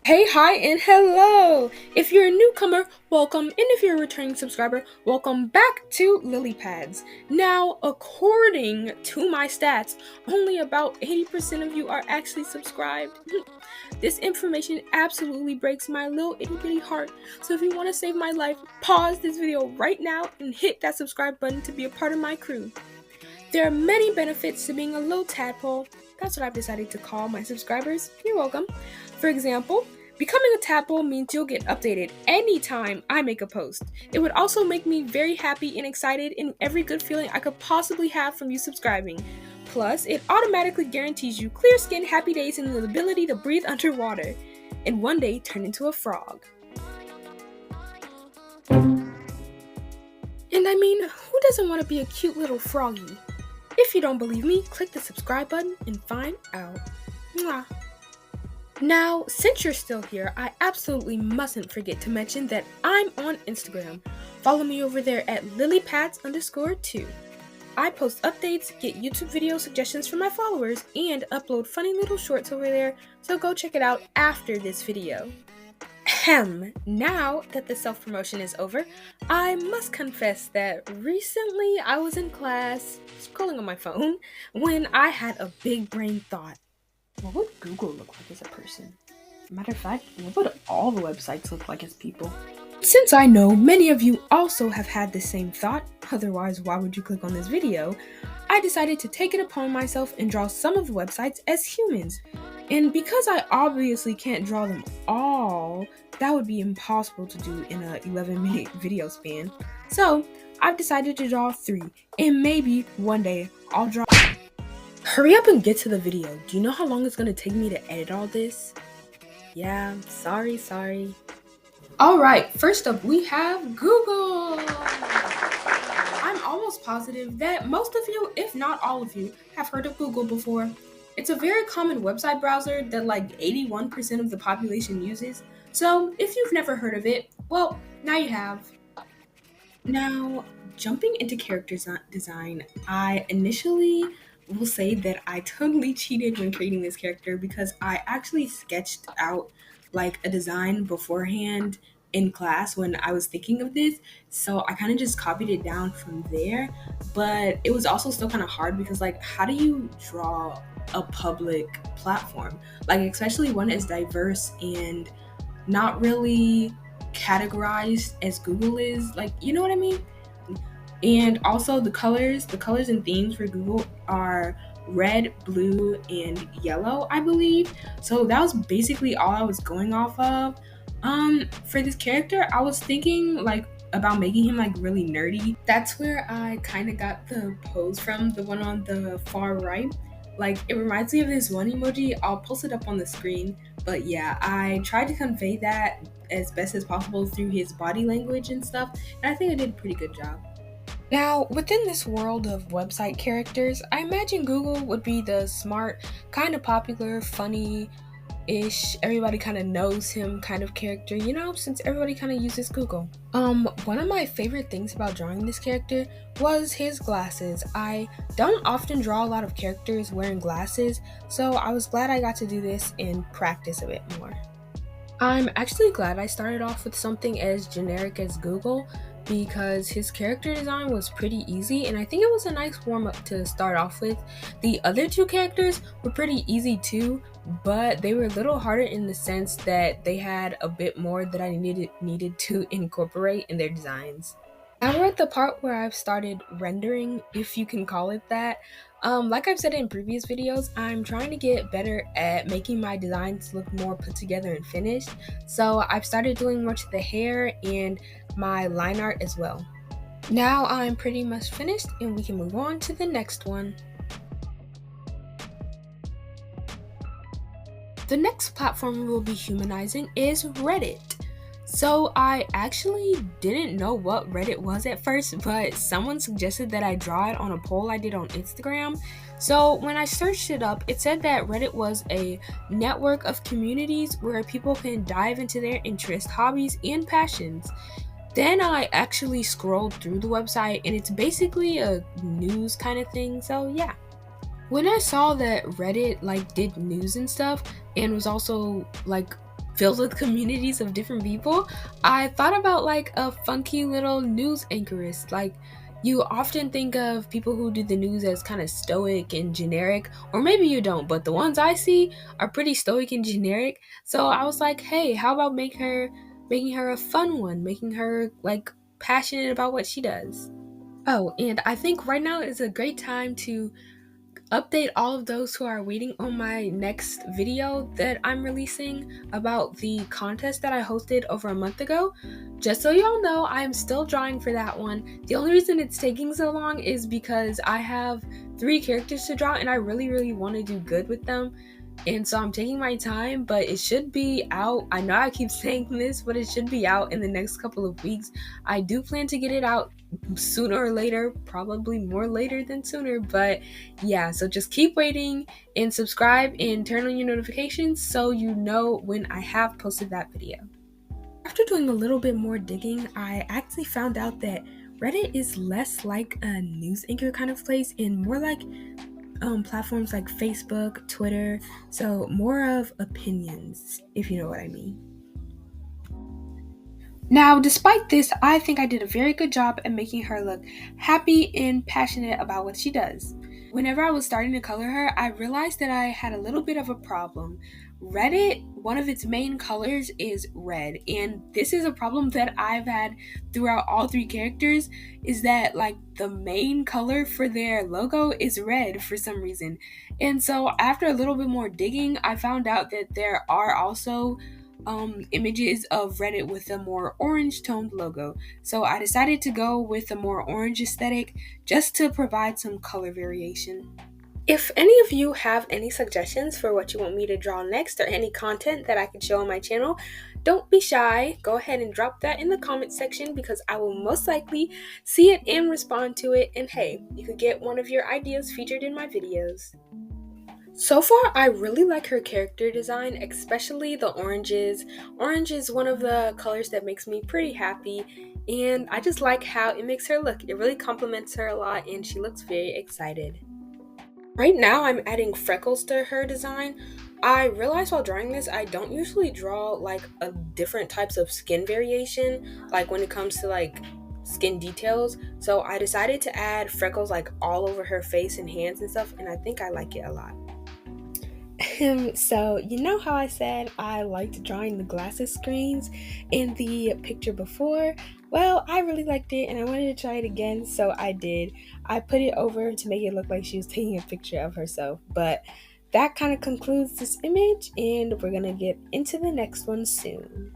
Hey, hi, and hello! If you're a newcomer, welcome, and if you're a returning subscriber, welcome back to LilyPadZ. Now, according to my stats, only about 80% of you are actually subscribed. This information absolutely breaks my little itty bitty heart, so if you want to save my life, pause this video right now and hit that subscribe button to be a part of my crew. There are many benefits to being a little tadpole. That's what I've decided to call my subscribers. You're welcome. For example, becoming a tadpole means you'll get updated anytime I make a post. It would also make me very happy and excited in every good feeling I could possibly have from you subscribing. Plus, it automatically guarantees you clear skin, happy days, and the ability to breathe underwater, and one day turn into a frog. And I mean, who doesn't want to be a cute little froggy? If you don't believe me, click the subscribe button and find out. Mwah. Now, since you're still here, I absolutely mustn't forget to mention that I'm on Instagram. Follow me over there at LilyPadZ_2. I post updates, get YouTube video suggestions from my followers, and upload funny little shorts over there, so go check it out after this video. Now that the self-promotion is over, I must confess that recently I was in class, scrolling on my phone, when I had a big brain thought. What would Google look like as a person? Matter of fact, what would all the websites look like as people? Since I know many of you also have had the same thought, otherwise why would you click on this video, I decided to take it upon myself and draw some of the websites as humans. And because I obviously can't draw them all, that would be impossible to do in a 11-minute video span. So I've decided to draw 3, and maybe one day I'll draw. Hurry up and get to the video. Do you know how long it's gonna take me to edit all this? Yeah, sorry. Alright, first up we have Google. I'm almost positive that most of you, if not all of you, have heard of Google before. It's a very common website browser that like 81% of the population uses. So if you've never heard of it, well, now you have. Now, jumping into character design, I initially will say that I totally cheated when creating this character because I actually sketched out like a design beforehand in class when I was thinking of this. So I kind of just copied it down from there. But it was also still kind of hard because, like, how do you draw a public platform? Like, especially one as diverse and not really categorized as Google is, like, you know what I mean? And also the colors and themes for Google are red, blue, and yellow, I believe. So that was basically all I was going off of. For this character, I was thinking like about making him like really nerdy. That's where I kind of got the pose from, the one on the far right. Like, it reminds me of this one emoji. I'll post it up on the screen. But yeah, I tried to convey that as best as possible through his body language and stuff, and I think I did a pretty good job. Now, within this world of website characters, I imagine Google would be the smart, kind of popular, funny-ish, everybody kind of knows him kind of character, you know, since everybody kind of uses Google. One of my favorite things about drawing this character was his glasses. I don't often draw a lot of characters wearing glasses, so I was glad I got to do this and practice a bit more. I'm actually glad I started off with something as generic as Google because his character design was pretty easy and I think it was a nice warm-up to start off with. The other 2 characters were pretty easy too, but they were a little harder in the sense that they had a bit more that I needed to incorporate in their designs. Now we're at the part where I've started rendering, if you can call it that. Like I've said in previous videos, I'm trying to get better at making my designs look more put together and finished. So I've started doing more to the hair and my line art as well. Now I'm pretty much finished and we can move on to the next one. The next platform we will be humanizing is Reddit. So I actually didn't know what Reddit was at first, but someone suggested that I draw it on a poll I did on Instagram. So when I searched it up, it said that Reddit was a network of communities where people can dive into their interests, hobbies, and passions. Then I actually scrolled through the website and it's basically a news kind of thing, so yeah. When I saw that Reddit like did news and stuff and was also like filled with communities of different people, I thought about like a funky little news anchorist. Like, you often think of people who do the news as kind of stoic and generic, or maybe you don't, but the ones I see are pretty stoic and generic. So I was like, hey, how about making her a fun one, making her like passionate about what she does. Oh, and I think right now is a great time to update all of those who are waiting on my next video that I'm releasing about the contest that I hosted over a month ago. Just so y'all know, I'm still drawing for that one. The only reason it's taking so long is because I have 3 characters to draw and I really want to do good with them. And so I'm taking my time, but it should be out. I know I keep saying this, but it should be out in the next couple of weeks. I do plan to get it out sooner or later, probably more later than sooner, but yeah, so just keep waiting and subscribe and turn on your notifications so you know when I have posted that video. After doing a little bit more digging, I actually found out that Reddit is less like a news anchor kind of place and more like platforms like Facebook, Twitter, so more of opinions, if you know what I mean. Now, despite this, I think I did a very good job at making her look happy and passionate about what she does. Whenever I was starting to color her, I realized that I had a little bit of a problem. Reddit, one of its main colors is red, and this is a problem that I've had throughout all 3 characters, is that like the main color for their logo is red for some reason. And so after a little bit more digging, I found out that there are also images of Reddit with a more orange toned logo. So I decided to go with a more orange aesthetic just to provide some color variation. If any of you have any suggestions for what you want me to draw next or any content that I could show on my channel, don't be shy. Go ahead and drop that in the comment section because I will most likely see it and respond to it. And hey, you could get one of your ideas featured in my videos. So far, I really like her character design, especially the oranges. Orange is one of the colors that makes me pretty happy, and I just like how it makes her look. It really compliments her a lot, and she looks very excited. Right now, I'm adding freckles to her design. I realized while drawing this, I don't usually draw like a different types of skin variation, like when it comes to like skin details. So I decided to add freckles like all over her face and hands and stuff, and I think I like it a lot. So, you know how I said I liked drawing the glasses screens in the picture before? Well, I really liked it and I wanted to try it again, so I did. I put it over to make it look like she was taking a picture of herself. But that kind of concludes this image, and we're gonna get into the next one soon.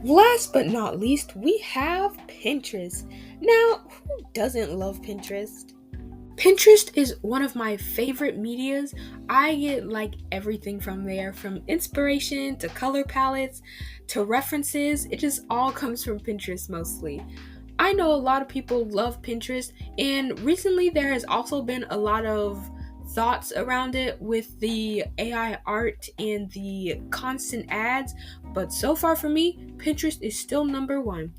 Last but not least, we have Pinterest. Now, who doesn't love Pinterest? Pinterest is one of my favorite medias. I get like everything from there, from inspiration to color palettes to references. It just all comes from Pinterest mostly. I know a lot of people love Pinterest, and recently there has also been a lot of thoughts around it with the AI art and the constant ads, but so far for me, Pinterest is still number 1.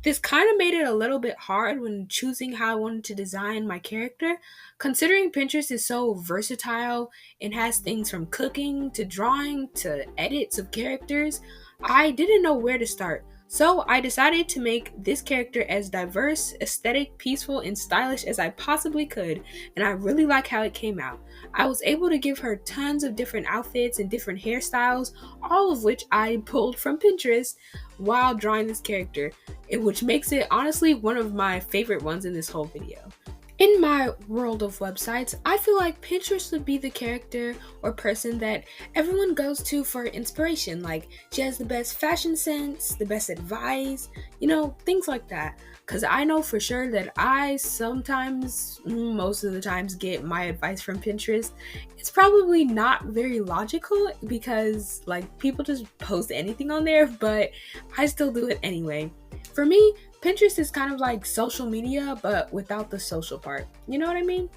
This kind of made it a little bit hard when choosing how I wanted to design my character, considering Pinterest is so versatile and has things from cooking to drawing to edits of characters. I didn't know where to start, so I decided to make this character as diverse, aesthetic, peaceful, and stylish as I possibly could, and I really like how it came out. I was able to give her tons of different outfits and different hairstyles, all of which I pulled from Pinterest while drawing this character, which makes it honestly one of my favorite ones in this whole video. In my world of websites, I feel like Pinterest would be the character or person that everyone goes to for inspiration. Like, she has the best fashion sense, the best advice, things like that. Because I know for sure that I sometimes, most of the times, get my advice from Pinterest. It's probably not very logical because, like, people just post anything on there, but I still do it anyway. For me, Pinterest is kind of like social media, but without the social part. You know what I mean?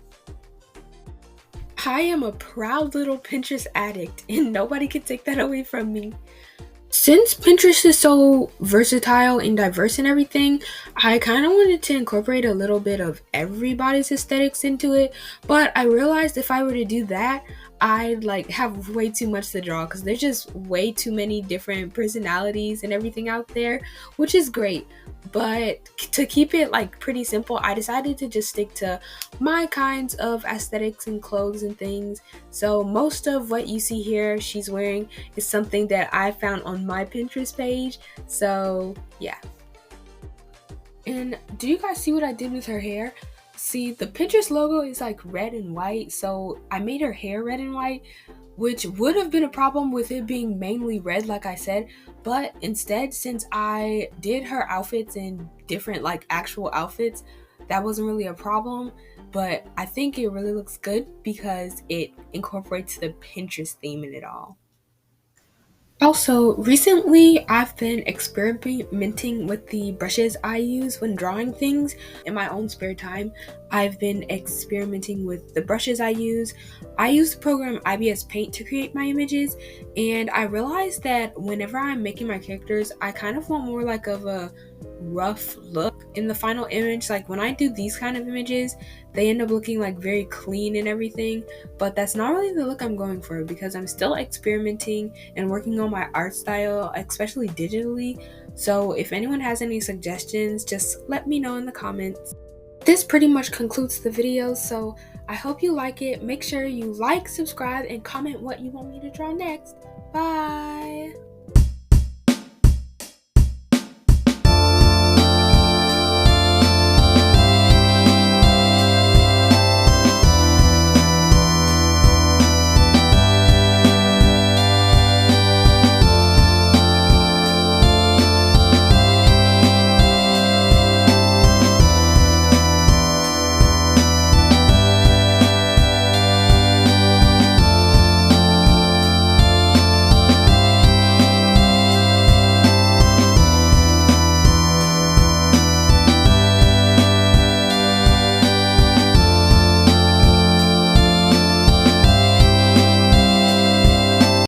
I am a proud little Pinterest addict, and nobody can take that away from me. Since Pinterest is so versatile and diverse and everything, I kind of wanted to incorporate a little bit of everybody's aesthetics into it. But I realized if I were to do that, I'd like have way too much to draw because there's just way too many different personalities and everything out there, which is great. But to keep it like pretty simple, I decided to just stick to my kinds of aesthetics and clothes and things. So most of what you see here she's wearing is something that I found on my Pinterest page. So yeah. And do you guys see what I did with her hair? See, the Pinterest logo is like red and white, so I made her hair red and white, which would have been a problem with it being mainly red, like I said. But instead, since I did her outfits in different, like actual outfits, that wasn't really a problem. But I think it really looks good because it incorporates the Pinterest theme in it all. Also, recently I've been experimenting with the brushes I use when drawing things in my own spare time. I've been experimenting with the brushes I use. I use the program IBS Paint to create my images, and I realized that whenever I'm making my characters, I kind of want more like of a rough look in the final image. Like when I do these kind of images, they end up looking like very clean and everything, but that's not really the look I'm going for because I'm still experimenting and working on my art style, especially digitally. So if anyone has any suggestions, just let me know in the comments. This pretty much concludes the video, so I hope you like it. Make sure you like, subscribe, and comment what you want me to draw next. Bye!